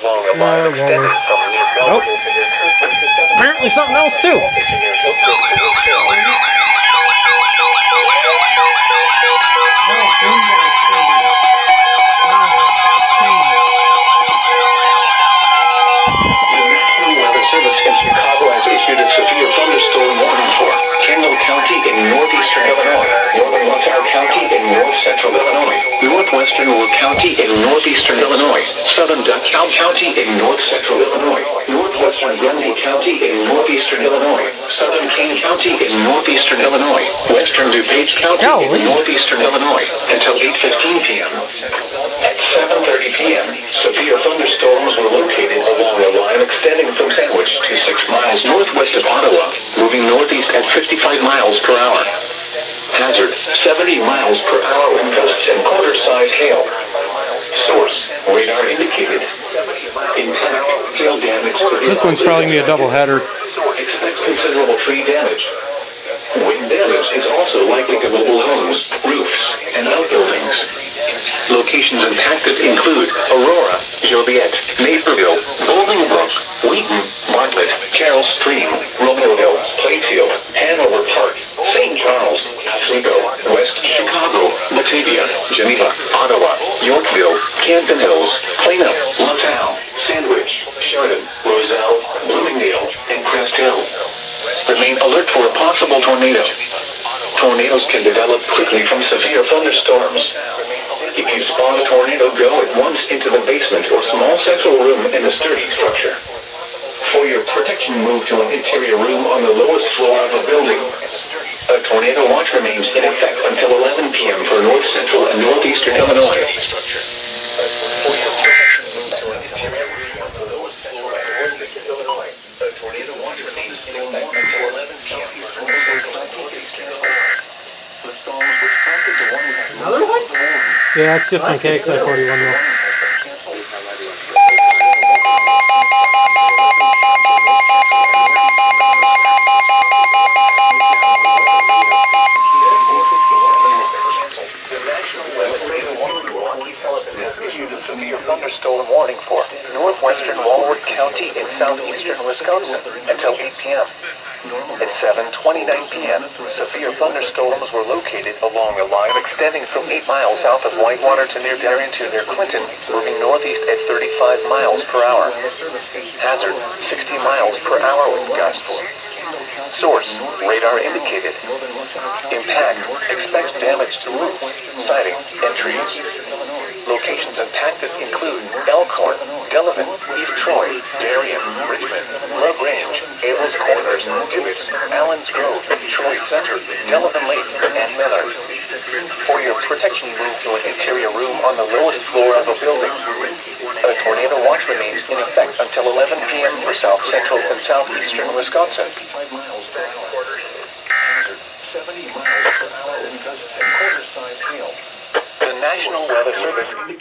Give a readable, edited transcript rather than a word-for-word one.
Walworth. Nope. Apparently something else too. Thunderstorm warning for Kendall County in northeastern Illinois, northern Montana County in north central Illinois, northwestern Noaa County in northeastern Illinois, southern Dekalb County in north central Illinois, northwestern Grundy County in northeastern Illinois, southern Kane County in northeastern Illinois, western DuPage County in northeastern Illinois until 8:15 p.m. At 7:30 p.m., severe thunderstorms were located along a line extending from Sandwich to 6 miles northwest of Ottawa, moving northeast at 55 miles per hour. Hazard, 70 miles per hour wind gusts and quarter-size hail. Source, radar indicated. Impact, hail damage. This one's probably going to be a double-header. Expect considerable tree damage. Wind damage is also likely to mobile homes, roofs, and outbuildings. Locations impacted include Aurora, Joliet, Naperville, Bolingbrook, Wheaton, Bartlett, Carroll Stream, Romeoville, Plainfield, Hanover Park, St. Charles, Oswego, West Chicago, Batavia, Geneva, Ottawa, Yorkville, Camden Hills, Plano, LaSalle, Sandwich, Sheridan, Roselle, Bloomingdale, and Crest Hill. Remain alert for a possible tornado. Tornadoes can develop quickly from severe thunderstorms. If you spot a tornado, go at once into the basement or small central room in a sturdy structure. For your protection, move to an interior room on the lowest floor of a building. A tornado watch remains in effect until 11 p.m. for north central and northeastern Illinois. For your protection, move to an interior room on the lowest floor of northeastern Illinois. A tornado watch remains in effect until 11 p.m. for north central and northeastern Illinois. The storms which prompted the warning have Another one? Yeah, it's just on KXI41 though. Thunderstorm warning for northwestern Walworth County in southeastern Wisconsin until 8 p.m. At 7:29 p.m., severe thunderstorms were located along a line extending from 8 miles south of Whitewater to near Darien to near Clinton, moving northeast at 35 miles per hour. Hazard, 60 miles per hour wind gusts. Source, radar indicated. Impact, expect damage to roofs, siding, and trees. Locations impacted include Elkhorn, Delavan, East Troy, Darien, Richmond, Love Range, Abels Corners, Tibbetts, Allen's Grove, Troy Center, Delavan Lake, and Millard. For your protection, move to an interior room on the lowest floor of a building. A tornado watch remains in effect until 11 p.m. for south central and southeastern Wisconsin. 70 miles per hour wind gusts and quarter-size hail. The National Weather Service indicates